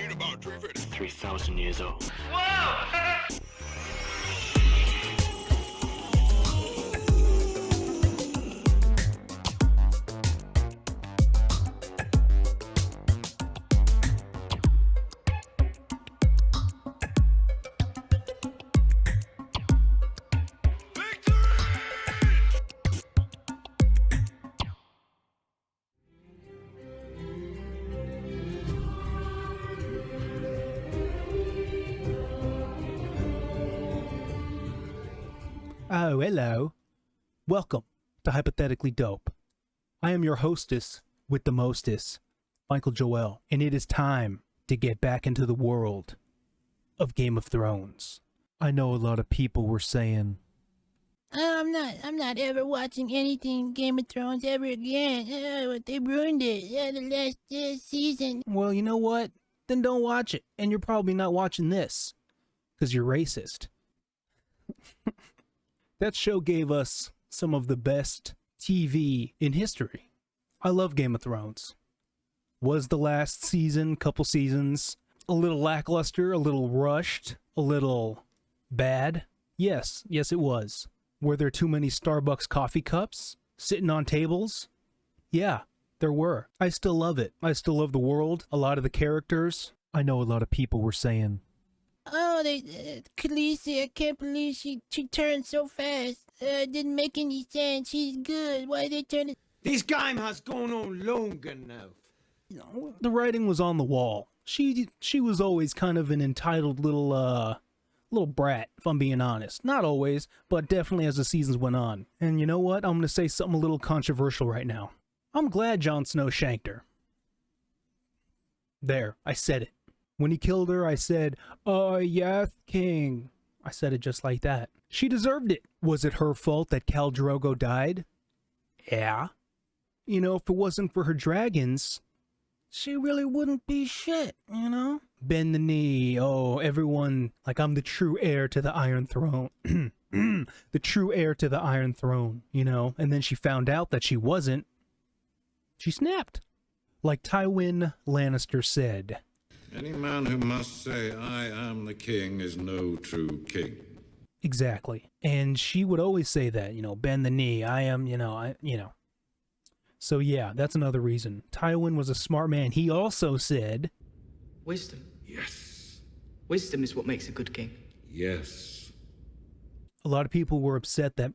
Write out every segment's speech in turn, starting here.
need about 350. 3,000 years old. Oh, hello. Welcome to Hypothetically Dope. I am your hostess with the mostest, Michael Joel, and it is time to get back into the world of Game of Thrones. I know a lot of people were saying, I'm not ever watching anything Game of Thrones ever again. They ruined it. The last season. well, you know what? Then don't watch it. And you're probably not watching this, because you're racist. That show gave us some of the best TV in history. I love Game of Thrones. Was the last season, couple seasons, a little lackluster, a little rushed, a little bad? Yes it was. Were there too many Starbucks coffee cups sitting on tables? Yeah, there were. I still love it. I still love the world, a lot of the characters. I know a lot of people were saying, Oh, Khaleesi, I can't believe she turned so fast. Didn't make any sense. She's good. Why they turn it? This game has gone on longer now. the writing was on the wall. She was always kind of an entitled little brat, if I'm being honest. Not always, but definitely as the seasons went on. And you know what? I'm going to say something a little controversial right now. I'm glad Jon Snow shanked her. There, I said it. When he killed her, I said, "Oh, yes, King." I said it just like that. She deserved it. Was it her fault that Khal Drogo died? Yeah. You know, if it wasn't for her dragons, she really wouldn't be shit, you know? Bend the knee. Oh, everyone, like I'm the true heir to the Iron Throne. The true heir to the Iron Throne, you know? And then she found out that she wasn't. She snapped. Like Tywin Lannister said, Any man who must say, I am the king, is no true king. exactly. And she would always say that, you know, bend the knee. I am, So yeah, that's another reason. Tywin was a smart man. He also said, Wisdom. Yes. Wisdom is what makes a good king. Yes. a lot of people were upset that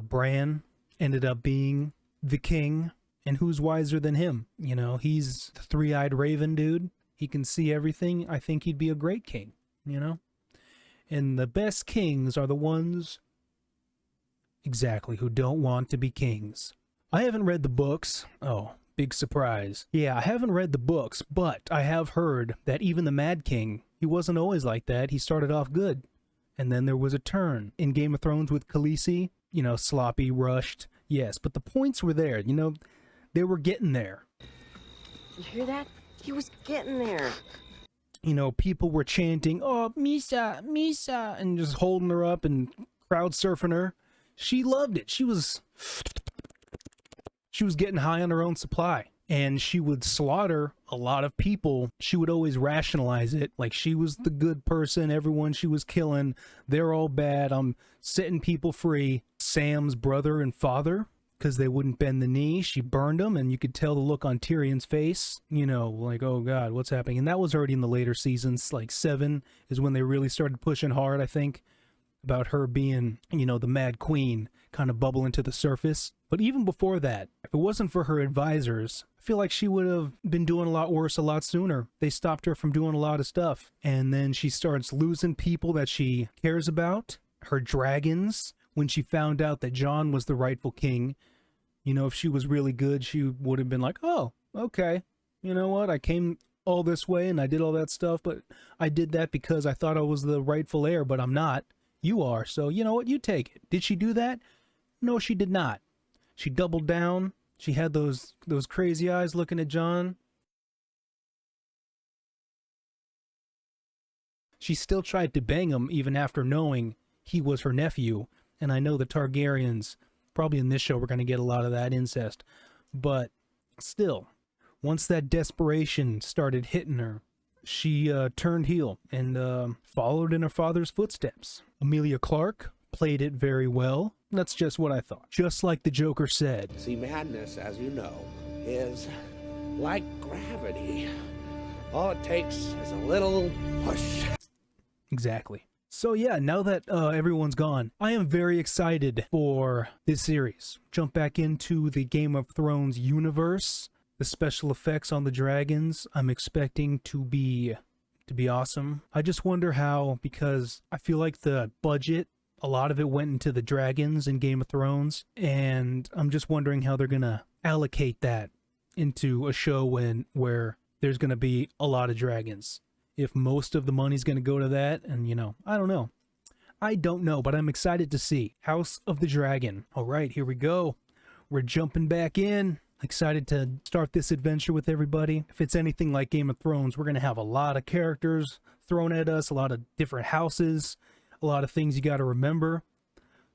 Bran ended up being the king, and who's wiser than him? You know, he's the three-eyed raven dude. He can see everything. I think he'd be a great king, you know? And the best kings are the ones, exactly, who don't want to be kings. I haven't read the books. Oh, big surprise. Yeah, I haven't read the books, but I have heard that even the Mad King, he wasn't always like that. He started off good. And then there was a turn. In Game of Thrones with Khaleesi, you know, sloppy, rushed. Yes, but the points were there. You know, they were getting there. You hear that? He was getting there. You know, people were chanting, "Oh, Misa, Misa," and just holding her up and crowd surfing her. She loved it. She was getting high on her own supply, and she would slaughter a lot of people. She would always rationalize it like she was the good person. Everyone she was killing, they're all bad. I'm setting people free. Sam's brother and father, because they wouldn't bend the knee, she burned them, and you could tell the look on Tyrion's face, you know, like, oh God, what's happening? And that was already in the later seasons. Like 7 is when they really started pushing hard, I think, about her being, you know, the Mad Queen, kind of bubbling to the surface. But even before that, if it wasn't for her advisors, I feel like she would have been doing a lot worse a lot sooner. They stopped her from doing a lot of stuff. And then she starts losing people that she cares about, her dragons. When she found out that Jon was the rightful king, you know, if she was really good, she would have been like, oh, okay, you know what? I came all this way and I did all that stuff, but I did that because I thought I was the rightful heir, but I'm not. You are, so you know what? You take it. Did she do that? No, she did not. She doubled down. She had those crazy eyes looking at Jon. She still tried to bang him even after knowing he was her nephew. And I know the Targaryens, probably in this show, we're going to get a lot of that incest. But still, once that desperation started hitting her, she turned heel and followed in her father's footsteps. Emilia Clarke played it very well. That's just what I thought. Just like the Joker said. See, madness, as you know, is like gravity. All it takes is a little push. Exactly. So yeah, now that everyone's gone, I am very excited for this series. Jump back into the Game of Thrones universe. The special effects on the dragons, I'm expecting to be awesome. I just wonder how, because I feel like the budget, a lot of it went into the dragons in Game of Thrones, and I'm just wondering how they're gonna allocate that into a show where there's gonna be a lot of dragons. If most of the money's gonna go to that, and I don't know. I don't know, but I'm excited to see House of the Dragon. All right, here we go. We're jumping back in. Excited to start this adventure with everybody. If it's anything like Game of Thrones, we're gonna have a lot of characters thrown at us, a lot of different houses, a lot of things you got to remember.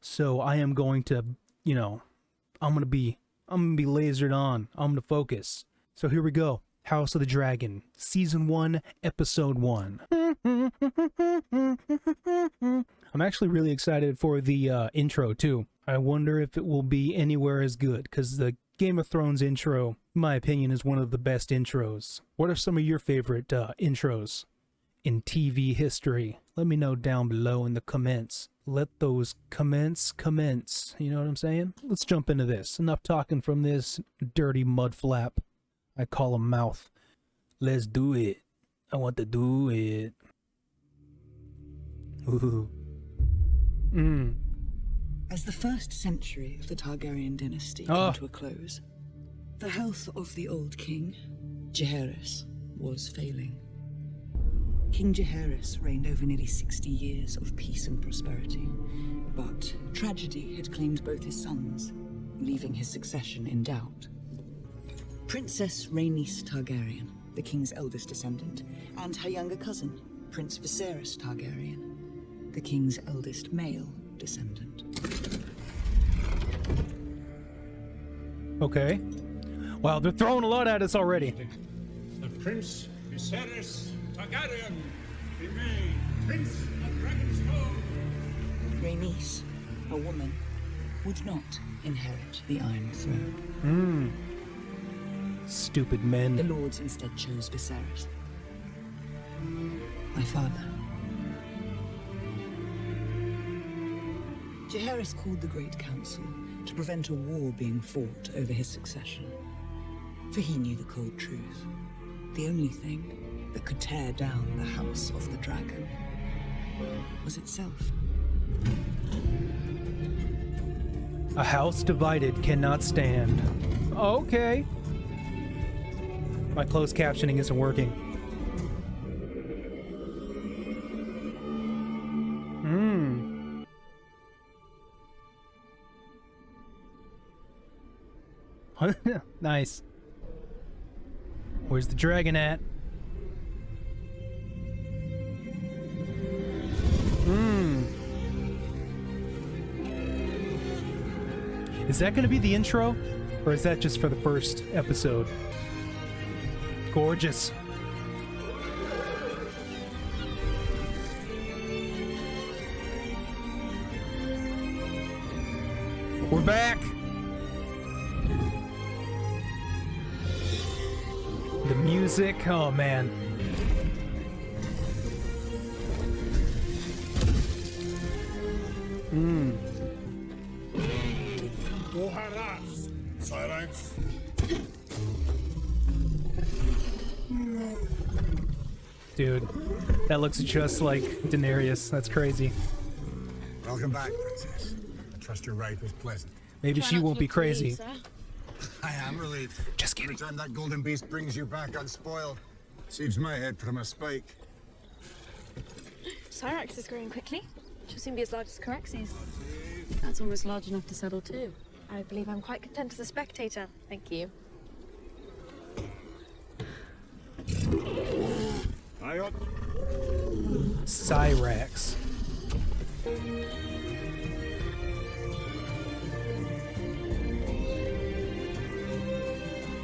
So I am going to, I'm gonna be lasered on. I'm gonna focus. So here we go. House of the Dragon, Season 1, Episode 1. I'm actually really excited for the intro too. I wonder if it will be anywhere as good, because the Game of Thrones intro, in my opinion, is one of the best intros. What are some of your favorite intros in TV history? Let me know down below in the comments. Let those comments commence. You know what I'm saying? Let's jump into this. Enough talking from this dirty mud flap I call a mouth. Let's do it. I want to do it. Ooh. As the first century of the Targaryen dynasty came to a close, the health of the old king, Jaehaerys, was failing. King Jaehaerys reigned over nearly 60 years of peace and prosperity, but tragedy had claimed both his sons, leaving his succession in doubt. Princess Rhaenys Targaryen, the king's eldest descendant, and her younger cousin, Prince Viserys Targaryen, the king's eldest male descendant. Okay. Wow, they're throwing a lot at us already. The Prince Viserys Targaryen be made Prince of Dragonstone. Rhaenys, a woman, would not inherit the Iron Throne. Stupid The men. lords instead chose Viserys, my father. Jaehaerys called the Great Council to prevent a war being fought over his succession. For he knew the cold truth. The only thing that could tear down the House of the Dragon was itself. A house divided cannot stand. Okay. My closed captioning isn't working. Nice. Where's the dragon at? Is that going to be the intro? Or is that just for the first episode? Gorgeous. We're back. The music, oh man. Buharas, Silence. Dude, that looks just like Daenerys. That's crazy. Welcome back, Princess. I trust your ride was pleasant. Maybe she won't be crazy. I am relieved. Just kidding. Every time that golden beast brings you back unspoiled, saves my head from a spike. Syrax is growing quickly. She'll soon be as large as Caraxes. That's almost large enough to settle too. I believe I'm quite content as a spectator. Thank you. Syrax.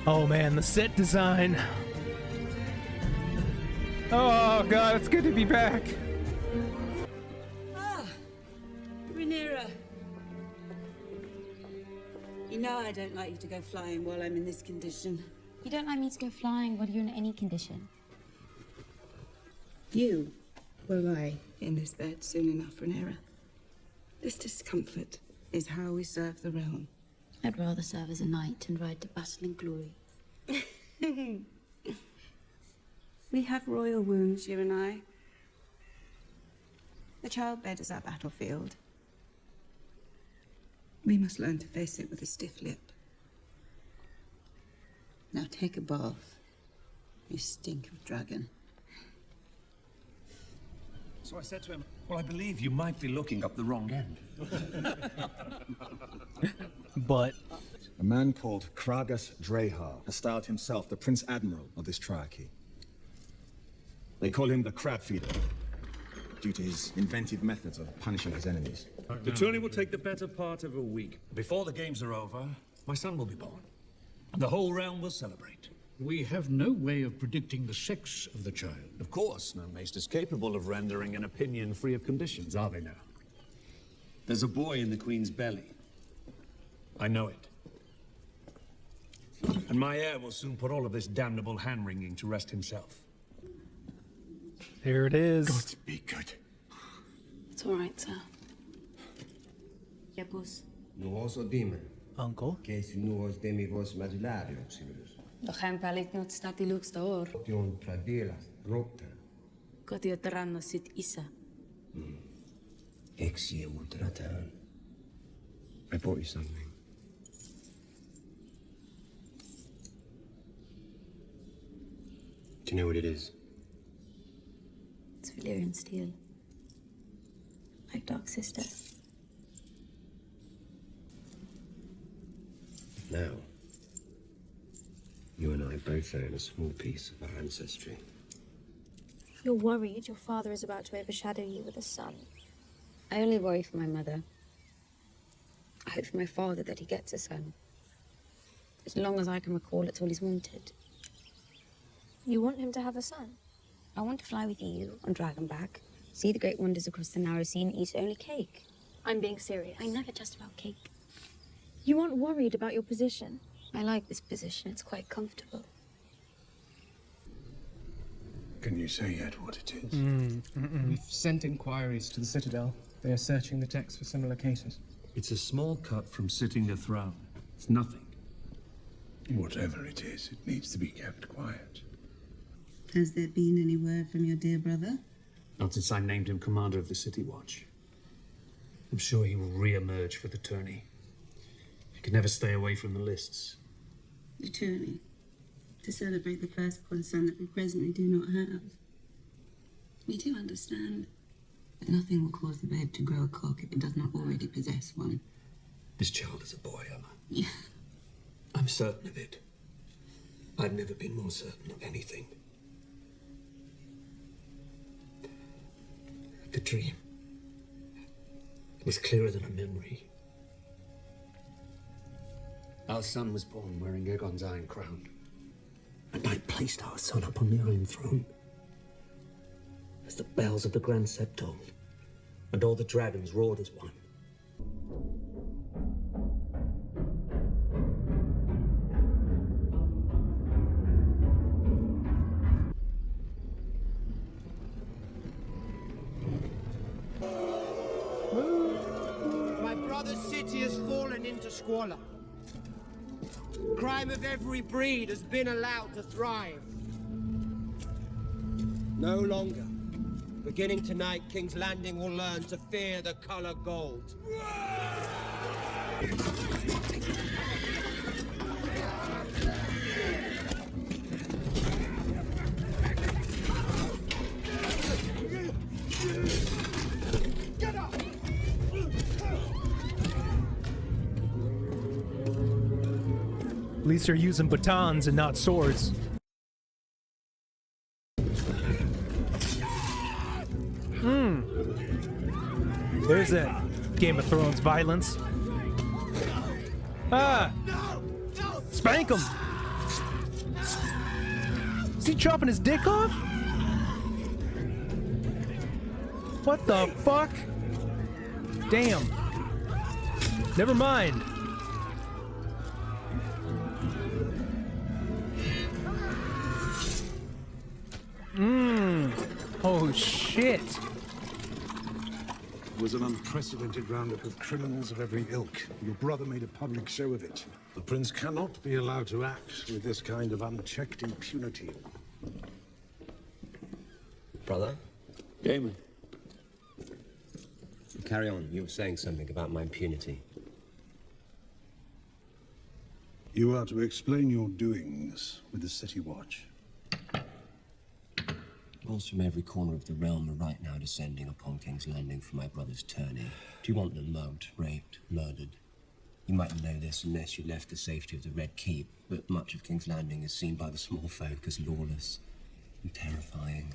Oh man, the set design. Oh god, it's good to be back. Ah, Rhaenyra. You know I don't like you to go flying while I'm in this condition. You don't like me to go flying while you're in any condition. You will lie in this bed soon enough, Rhaenyra. This discomfort is how we serve the realm. I'd rather serve as a knight and ride to battle in glory. We have royal wounds, you and I. The childbed is our battlefield. We must learn to face it with a stiff lip. Now take a bath. You stink of dragon. So I said to him, well, I believe you might be looking up the wrong end. But a man called Kragas Drehar has styled himself the Prince Admiral of this triarchy. They call him the Crab Feeder, due to his inventive methods of punishing his enemies. The tourney will take the better part of a week. Before the games are over, my son will be born. And the whole realm will celebrate. We have no way of predicting the sex of the child. Of course, no maester is capable of rendering an opinion free of conditions, are they now? There's a boy in the Queen's belly. I know it. And my heir will soon put all of this damnable hand-wringing to rest himself. there it is. God be good. It's all right, sir. Jebus. Nuos o demon. Uncle. Case nuos demigos magillarios. Dochem pelit not stati lux daor. Tion pradelas rota. Kotio terranno sit isa. Exie ultratan. I brought you something. Do you know what it is? It's Valyrian steel. Like Dark Sister. Now, you and I both own a small piece of our ancestry. You're worried your father is about to overshadow you with a son. I only worry for my mother. I hope for my father that he gets a son. As long as I can recall, it's all he's wanted. You want him to have a son? I want to fly with you on Dragonback, see the great wonders across the narrow sea, and eat only cake. I'm being serious. I'm never just about cake. You aren't worried about your position? I like this position. It's quite comfortable. Can you say yet what it is? We've sent inquiries to the Citadel. They are searching the text for similar cases. It's a small cut from sitting a throne. It's nothing. Whatever it is, it needs to be kept quiet. Has there been any word from your dear brother? Not since I named him commander of the City Watch. I'm sure he will re-emerge for the tourney. He can never stay away from the lists. The tourney? To celebrate the firstborn son that we presently do not have. We do understand that nothing will cause the babe to grow a cock if it does not already possess one. This child is a boy, Emma. Yeah. I'm certain of it. I've never been more certain of anything. The dream. It was clearer than a memory. Our son was born wearing Aegon's iron crown. And I placed our son upon the Iron Throne. As the bells of the Grand Septon and all the dragons roared as one. My brother's city has fallen into squalor. Crime of every breed has been allowed to thrive. No longer. Beginning tonight, King's Landing will learn to fear the color gold. Get up! At least they're using batons and not swords. There's that Game of Thrones violence. Ah! Spank him! Is he chopping his dick off? What the fuck? Damn. Never mind. Oh shit. It was an unprecedented roundup of criminals of every ilk. Your brother made a public show of it. The prince cannot be allowed to act with this kind of unchecked impunity. Brother? Damon. Carry on. You were saying something about my impunity. You are to explain your doings with the City Watch. Bulls from every corner of the realm are right now descending upon King's Landing for my brother's tourney. Do you want them mugged, raped, murdered? You mightn't know this unless you left the safety of the Red Keep, but much of King's Landing is seen by the small folk as lawless and terrifying.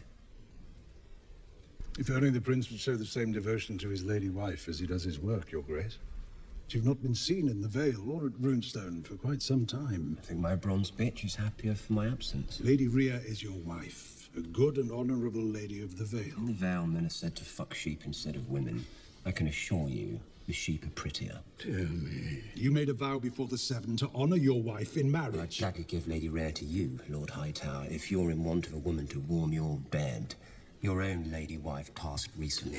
If only the prince would show the same devotion to his lady wife as he does his work, Your Grace. You've not been seen in the Vale or at Runestone for quite some time. I think my bronze bitch is happier for my absence. Lady Rhea is your wife, a good and honorable lady of the Vale. In the Vale, men are said to fuck sheep instead of women. I can assure you, the sheep are prettier. Dear me. You made a vow before the Seven to honor your wife in marriage. I'd gladly give Lady Rhea to you, Lord Hightower, if you're in want of a woman to warm your bed. Your own lady wife passed recently.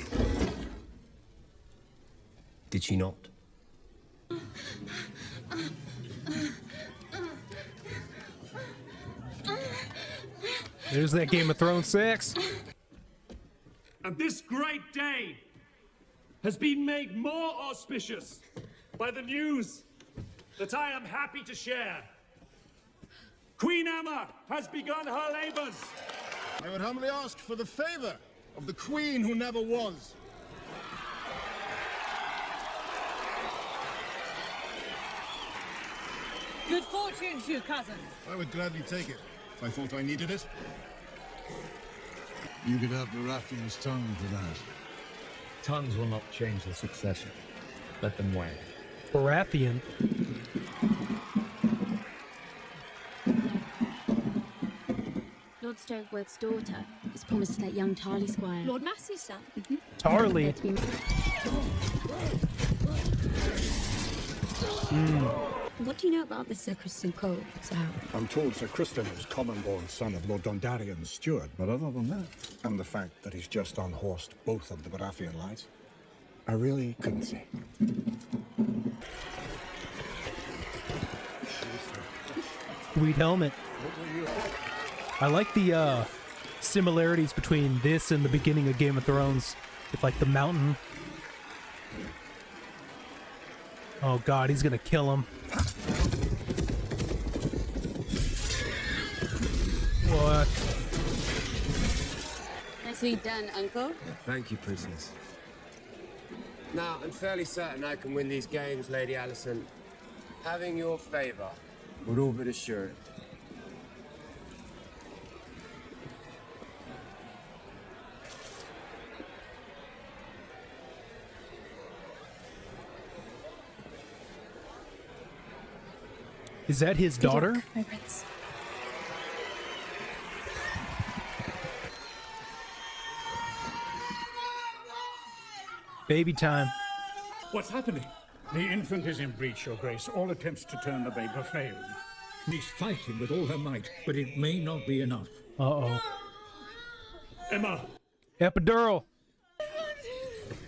Did she not? There's that Game of Thrones sex. And this great day has been made more auspicious by the news that I am happy to share. Queen Emma has begun her labors. I would humbly ask for the favor of the queen who never was. Good fortune to you, cousin. I would gladly take it, if I thought I needed it. You could have Baratheon's tongue for that. Tongues will not change the succession. Let them wait. Baratheon. Lord Stokeworth's daughter is promised to that young Tarly squire. Lord Massey's son. Tarly. What do you know about the Sir Kristen Cole, Sir Howard? I'm told Sir Kristen is common-born son of Lord Dondarrion's steward, but other than that, and the fact that he's just unhorsed both of the Baratheon lads, I really couldn't say. Sweet helmet. I like the similarities between this and the beginning of Game of Thrones. With like the mountain. Oh god, he's gonna kill him. What? Nicely done, Uncle. Thank you, Princess. Now, I'm fairly certain I can win these games, Lady Alicent. Having your favor would all but assure it. Is that his daughter? Luck, my prince. Baby time. What's happening? The infant is in breach, Your Grace. All attempts to turn the babe have failed. He's fighting with all her might, but it may not be enough. Uh-oh. Emma! Epidural.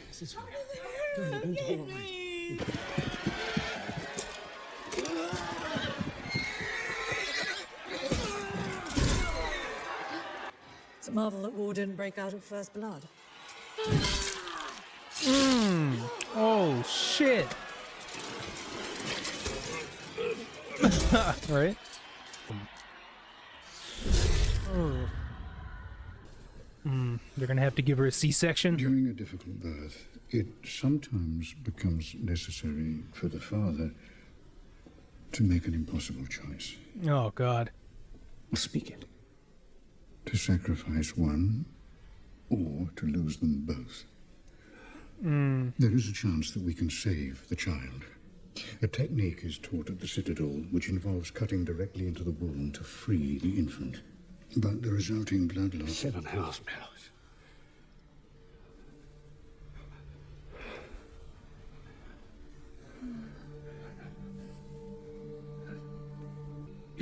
This is going to be all right. It's a marvel that war didn't break out of first blood. Oh, shit. Right? They're gonna have to give her a C-section? During a difficult birth, it sometimes becomes necessary for the father to make an impossible choice. Oh, God. Speak it. To sacrifice one, or to lose them both. There is a chance that we can save the child. A technique is taught at the Citadel which involves cutting directly into the womb to free the infant. But the resulting blood loss... 7 house pills.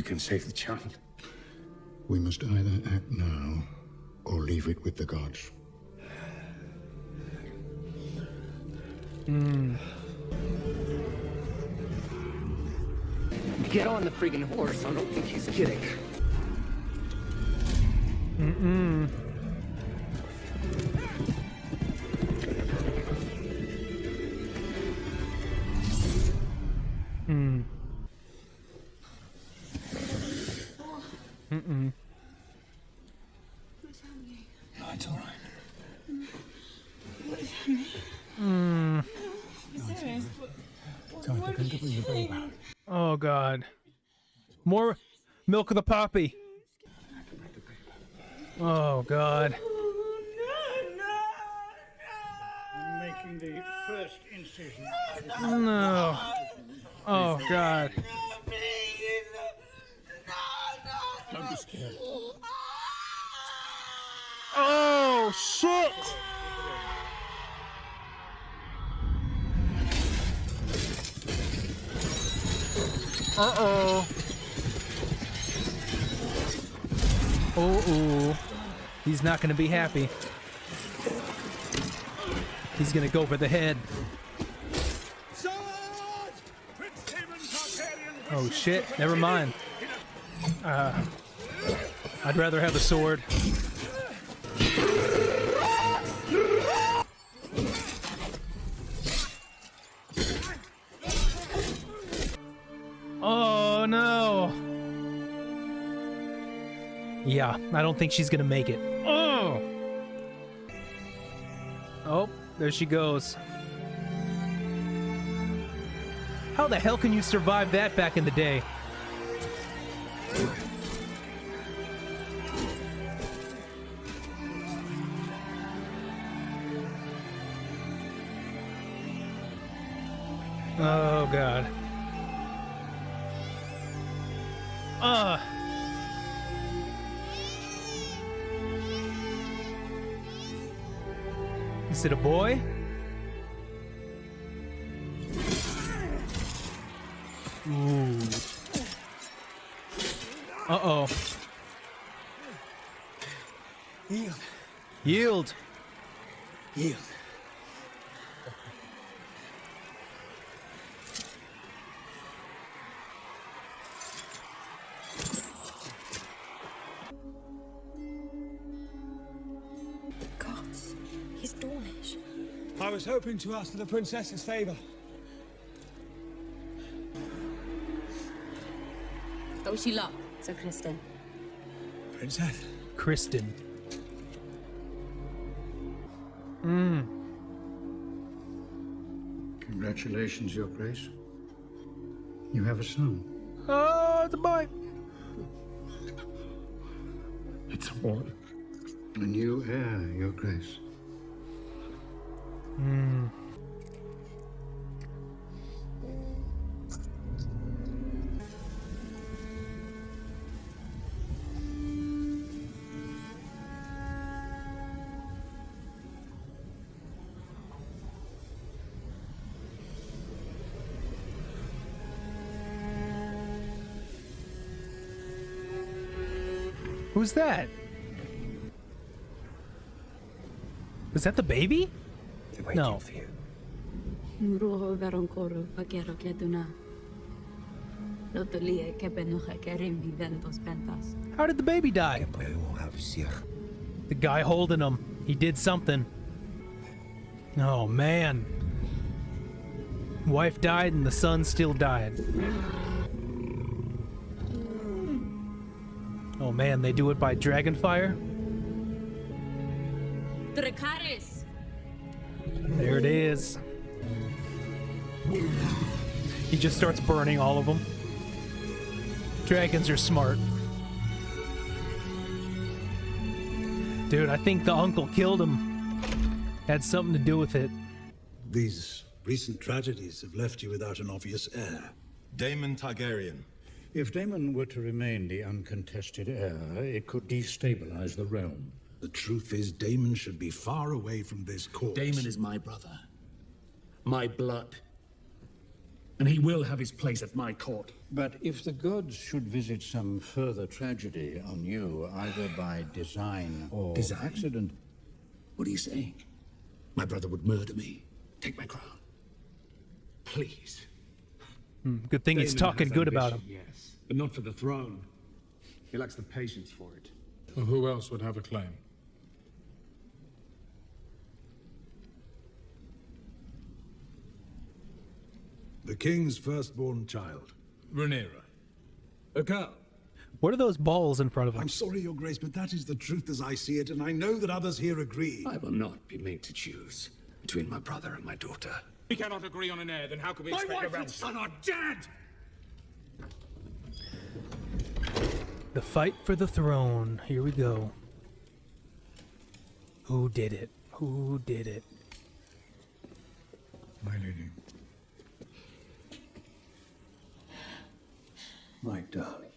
can save the child. We must either act now or leave it with the gods. Get on the friggin' horse. I don't think he's kidding. No, it's all right. Oh God. More milk of the poppy. Oh God. I'm making the first incision. No. Oh God. Don't be scared. Oh shit. Uh-oh. Oh, he's not gonna be happy. He's gonna go for the head. Oh shit, never mind. I'd rather have a sword. Oh no. Yeah, I don't think she's gonna make it. Oh! Oh, there she goes. How the hell can you survive that back in the day? Oh God. Is it a boy? Ooh. Uh-oh. Yield. Yield. Yield. Gods, he's Dornish. I was hoping to ask for the princess's favor. Oh, she locked. So, Kristen. Princess? Kristen. Congratulations, Your Grace. You have a son. Oh, it's a boy. It's a boy. A new heir, Your Grace. Who's that? Is that the baby? No. How did the baby die? The guy holding him. He did something. Oh man. Wife died and the son still died. Oh man, they do it by dragonfire? Dracarys. There it is. He just starts burning all of them. Dragons are smart. Dude, I think the uncle killed him. Had something to do with it. These recent tragedies have left you without an obvious heir. Daemon Targaryen. If Daemon were to remain the uncontested heir, it could destabilize the realm. The truth is, Daemon should be far away from this court. Daemon is my brother. My blood. And he will have his place at my court. But if the gods should visit some further tragedy on you, either by design or accident... What are you saying? My brother would murder me. Take my crown. Please. Good thing he's Daemon talking has good about him. ambition, yes, but not for the throne. He lacks the patience for it. Well, who else would have a claim? The king's firstborn child. Rhaenyra. A girl. What are those balls in front of him? I'm sorry, Your Grace, but that is the truth as I see it, and I know that others here agree. I will not be made to choose between my brother and my daughter. We cannot agree on an heir, then how can we My expect wife a realm? and son are dead! The fight for the throne. Here we go. Who did it? Who did it? My lady. My darling,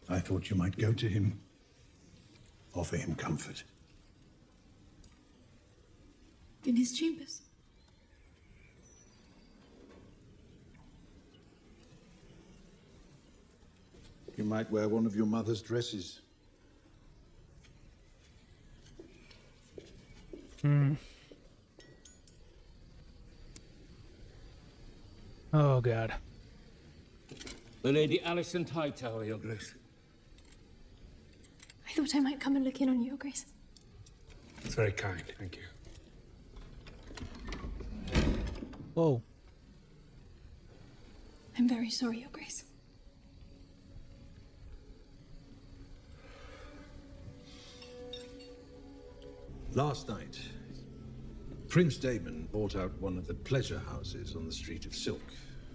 I thought you might go to him, offer him comfort. In his chambers. You might wear one of your mother's dresses. Oh, God. The Lady Alicent Hightower, Your Grace. I thought I might come and look in on you, Your Grace. It's very kind, thank you. Whoa. I'm very sorry, Your Grace. Last night, Prince Daemon bought out one of the pleasure houses on the Street of Silk.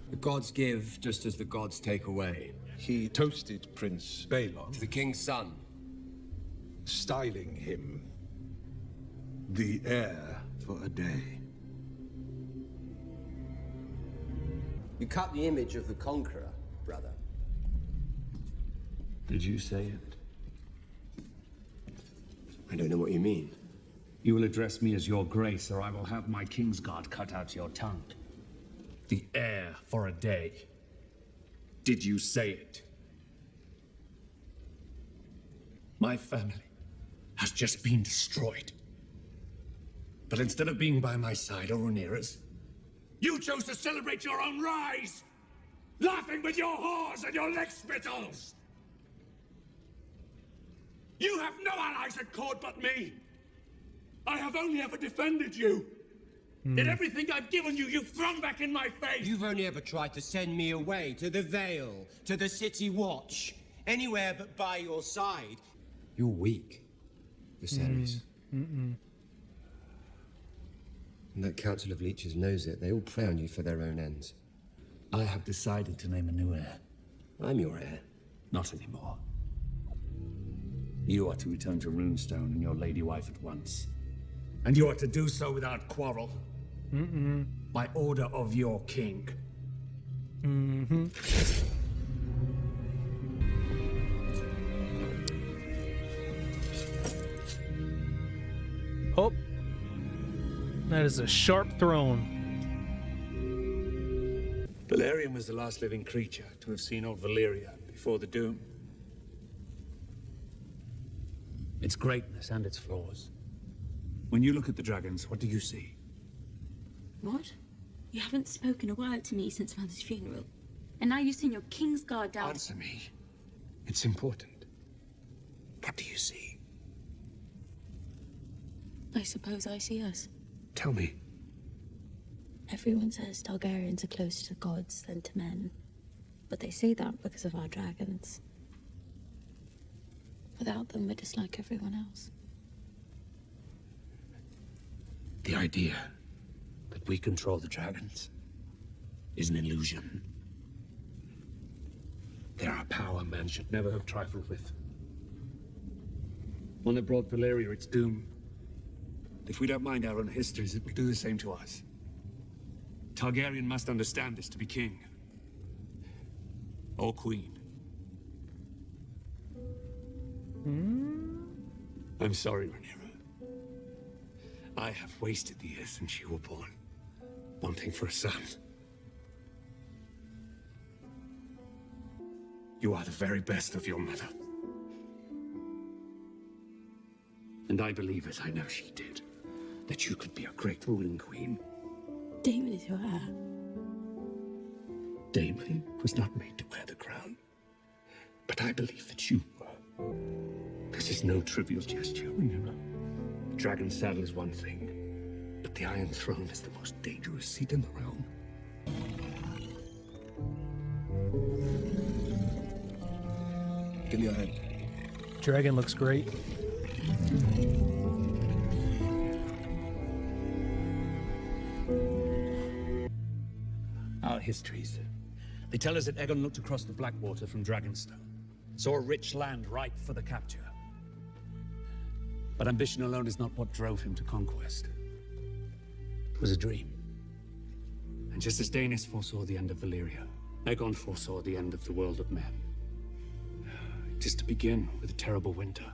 The gods give just as the gods take away. He toasted Prince Balon, To the king's son. styling him the heir for a day. You cut the image of the conqueror, brother. Did you say it? I don't know what you mean. You will address me as Your Grace, or I will have my Kingsguard cut out your tongue. The heir for a day. Did you say it? My family has just been destroyed. But instead of being by my side or Rhaenyra's, you chose to celebrate your own rise! Laughing with your whores and your leg spittles! You have no allies at court but me! I have only ever defended you! Yet everything I've given you, you've thrown back in my face! You've only ever tried to send me away to the Vale, to the City Watch, anywhere but by your side. You're weak, Viserys. And that Council of Leeches knows it. They all prey on you for their own ends. I have decided to name a new heir. I'm your heir. Not anymore. You are to return to Runestone and your lady wife at once. And you are to do so without quarrel. By order of your king. Oh. That is a sharp throne. Balerion was the last living creature to have seen old Valyria before the Doom. Its greatness and its flaws. When you look at the dragons, what do you see? What? You haven't spoken a word to me since Mother's funeral. And now you send your Kingsguard down. Answer me. It's important. What do you see? I suppose I see us. Tell me. Everyone says Targaryens are closer to gods than to men. But they say that because of our dragons. Without them, we're just like everyone else. The idea that we control the dragons is an illusion. They are a power man should never have trifled with. One that brought Valyria its doom. If we don't mind our own histories, it will do the same to us. Targaryen must understand this to be king. Or queen. I'm sorry, Rhaenyra. I have wasted the years since you were born, wanting for a son. You are the very best of your mother. And I believe, as I know she did, that you could be a great ruling queen. Damon is your heir. Damon was not made to wear the crown. But I believe that you were. This is no trivial gesture, Rhaenyra. The dragon's saddle is one thing, but the Iron Throne is the most dangerous seat in the realm. Give me your hand. Dragon looks great. Our histories. They tell us that Aegon looked across the Blackwater from Dragonstone, saw a rich land ripe for the capture. But ambition alone is not what drove him to conquest. It was a dream. And just as Daenerys foresaw the end of Valyria, Aegon foresaw the end of the world of men. It is to begin with a terrible winter,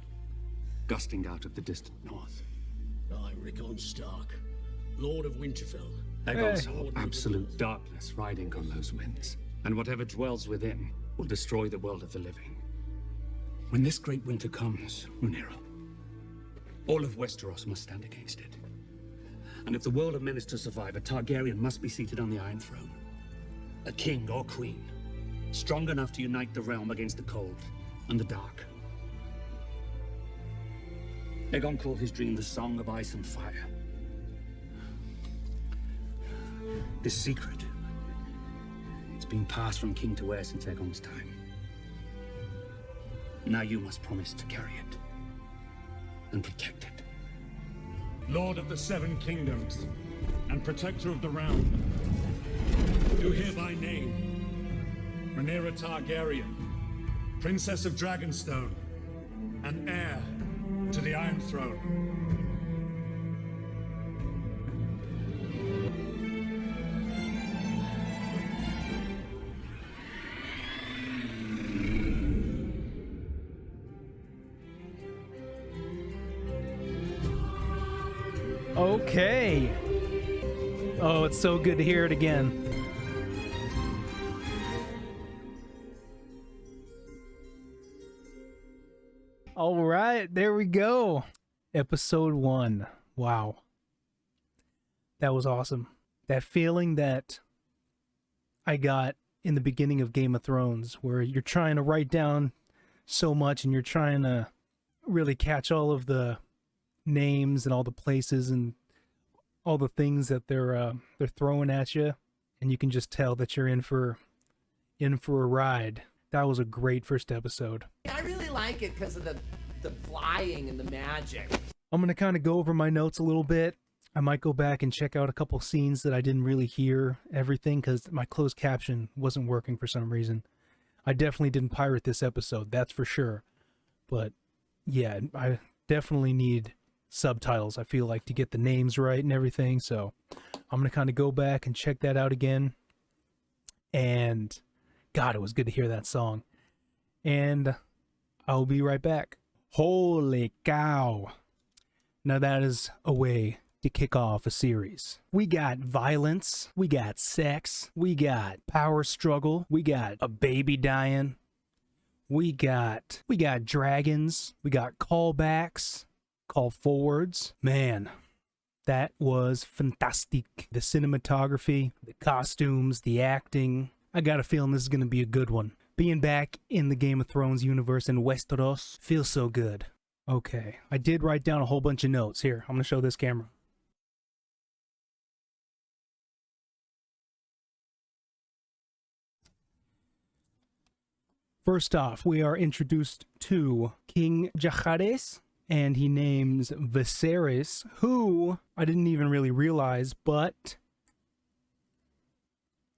gusting out of the distant north. I, Rickon Stark, Lord of Winterfell. Aegon saw absolute darkness riding on those winds, and whatever dwells within will destroy the world of the living. When this great winter comes, Rhaenyra, all of Westeros must stand against it. And if the world of men is to survive, a Targaryen must be seated on the Iron Throne. A king or queen, strong enough to unite the realm against the cold and the dark. Aegon called his dream the Song of Ice and Fire. This secret, it's been passed from king to heir since Aegon's time. Now you must promise to carry it and protect it. Lord of the Seven Kingdoms and Protector of the Realm, do hereby name Rhaenyra Targaryen, Princess of Dragonstone, and heir to the Iron Throne. Okay. Oh, it's so good to hear it again. All right, there we go. Episode 1. Wow. That was awesome. That feeling that I got in the beginning of Game of Thrones, where you're trying to write down so much and you're trying to really catch all of the names and all the places and all the things that they're throwing at you, and you can just tell that you're in for a ride. That was a great first episode. I really like it because of the flying and the magic. I'm gonna kind of go over my notes a little bit. I might go back and check out a couple scenes that I didn't really hear everything because my closed caption wasn't working for some reason. I definitely didn't pirate this episode, that's for sure. But yeah, I definitely need subtitles, I feel like, to get the names right and everything. So I'm gonna kind of go back and check that out again. And God, it was good to hear that song. And I'll be right back. Holy cow. Now that is a way to kick off a series. We got violence, we got sex, we got power struggle, we got a baby dying, we got dragons, we got callbacks, call forwards. Man, that was fantastic. The cinematography, the costumes, the acting. I got a feeling this is going to be a good one. Being back in the Game of Thrones universe in Westeros feels so good. Okay, I did write down a whole bunch of notes. Here, I'm going to show this camera. First off, we are introduced to King Jaehaerys, and he names Viserys, who I didn't even really realize, but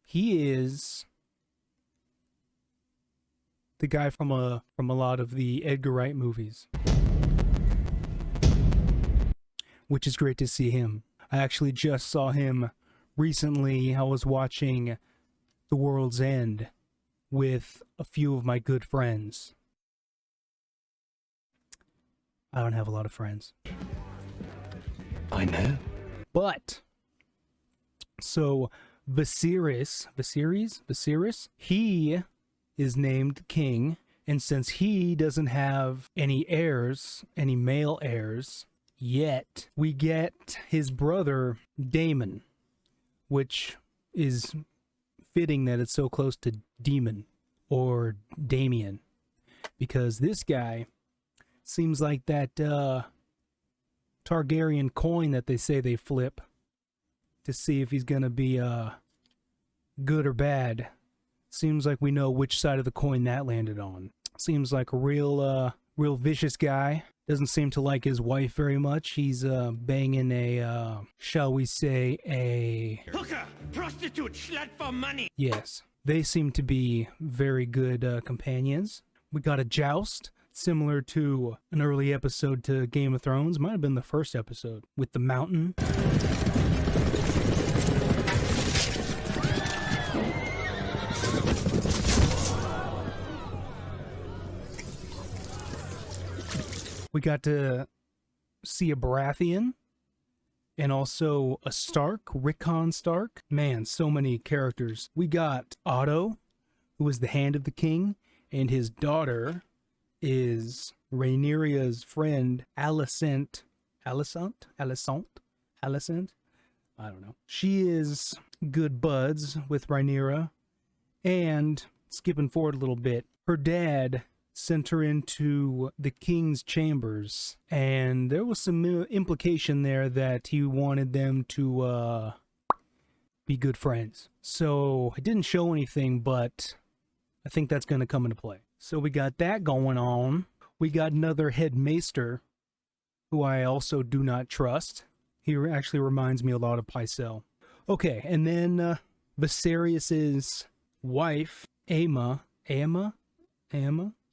he is the guy from a lot of the Edgar Wright movies, which is great to see him. I actually just saw him recently. I was watching The World's End with a few of my good friends. I don't have a lot of friends. I know. But, so Viserys, he is named king, and since he doesn't have any heirs, any male heirs yet, we get his brother Daemon, which is fitting that it's so close to Demon or Damien, because this guy seems like that Targaryen coin that they say they flip to see if he's gonna be good or bad. Seems like we know which side of the coin that landed on. Seems like a real vicious guy. Doesn't seem to like his wife very much. He's banging a shall we say a hooker, prostitute, slut for money. Yes, they seem to be very good companions. We got a joust, similar to an early episode to Game of Thrones. Might have been the first episode with the mountain. We got to see a Baratheon and also a Stark, Rickon Stark. Man, so many characters. We got Otto, who is the Hand of the King, and his daughter is Rhaenyra's friend, Alicent. Alicent? I don't know. She is good buds with Rhaenyra, and skipping forward a little bit, her dad sent her into the king's chambers, and there was some implication there that he wanted them to be good friends. So it didn't show anything, but I think that's going to come into play. So we got that going on. We got another head maester, who I also do not trust. He actually reminds me a lot of Pycelle. Okay, and then Viserys's wife, Aemma.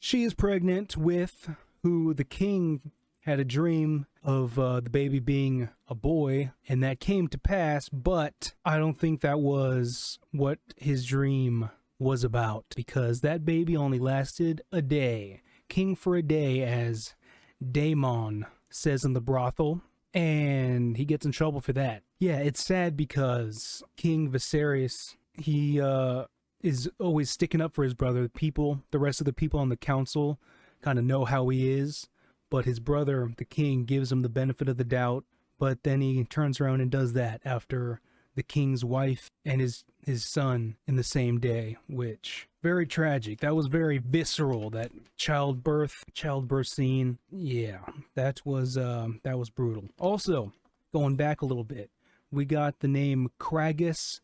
She is pregnant with who the king had a dream of the baby being a boy, and that came to pass, but I don't think that was what his dream was about, because that baby only lasted a day. King for a day, as Daemon says in the brothel, and he gets in trouble for that. Yeah, it's sad because King Viserys, he is always sticking up for his brother. The rest of the people on the council kind of know how he is, but his brother, the king, gives him the benefit of the doubt, but then he turns around and does that after the king's wife and his son in the same day, which, very tragic. That was very visceral, that childbirth scene. Yeah, that was brutal. Also, going back a little bit, we got the name Craghas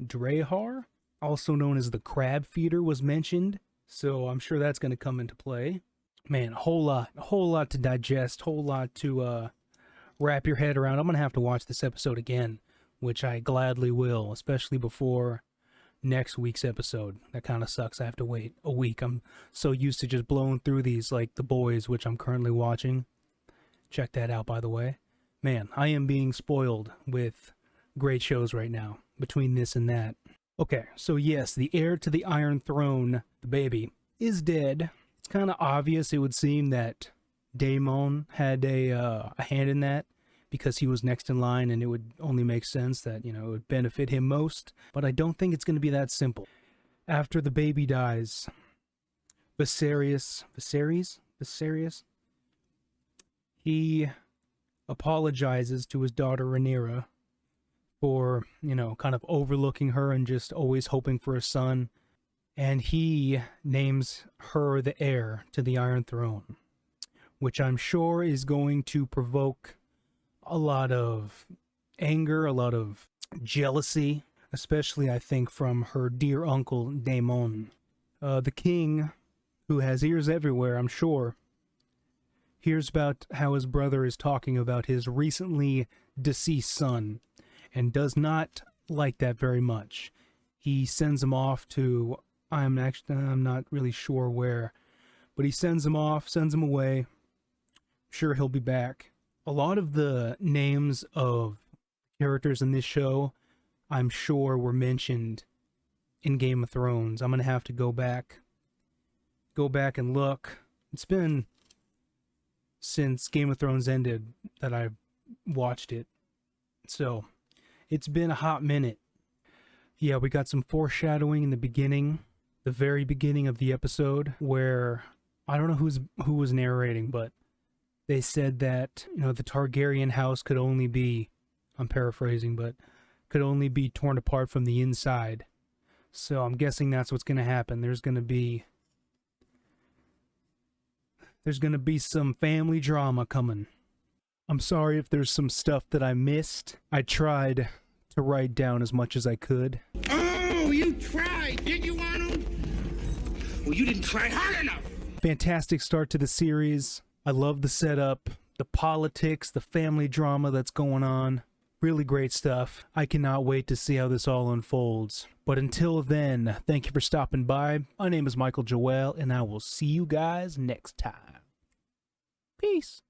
Drahar, also known as the Crab Feeder, was mentioned, so I'm sure that's going to come into play. Man, a whole lot to digest, whole lot to wrap your head around. I'm going to have to watch this episode again, which I gladly will, especially before next week's episode. That kind of sucks. I have to wait a week. I'm so used to just blowing through these, like The Boys, which I'm currently watching. Check that out, by the way. Man, I am being spoiled with great shows right now, between this and that. Okay, so yes, the heir to the Iron Throne, the baby, is dead. It's kind of obvious, it would seem, that Daemon had a hand in that, because he was next in line, and it would only make sense that, it would benefit him most. But I don't think it's going to be that simple. After the baby dies, Viserys, he apologizes to his daughter Rhaenyra for, kind of overlooking her and just always hoping for a son. And he names her the heir to the Iron Throne, which I'm sure is going to provoke a lot of anger, a lot of jealousy, especially, I think, from her dear uncle, Daemon. The king, who has ears everywhere, I'm sure, hears about how his brother is talking about his recently deceased son, and does not like that very much. He sends him off to, I'm not really sure where, but he sends him away. Sure, he'll be back. A lot of the names of characters in this show, I'm sure, were mentioned in Game of Thrones. I'm gonna have to go back and look. It's been since Game of Thrones ended that I've watched it, so it's been a hot minute. Yeah, we got some foreshadowing in the beginning. the very beginning of the episode, where I don't know who was narrating, but they said that, you know, the Targaryen house could only be, I'm paraphrasing, but could only be torn apart from the inside. So I'm guessing that's what's going to happen. There's going to be some family drama coming. I'm sorry if there's some stuff that I missed. I tried to write down as much as I could. Oh, you tried, did you, Arnold? Well, you didn't try hard enough. Fantastic start to the series. I love the setup, the politics, the family drama that's going on. Really great stuff. I cannot wait to see how this all unfolds. But until then, thank you for stopping by. My name is Michael Joel, and I will see you guys next time. Peace.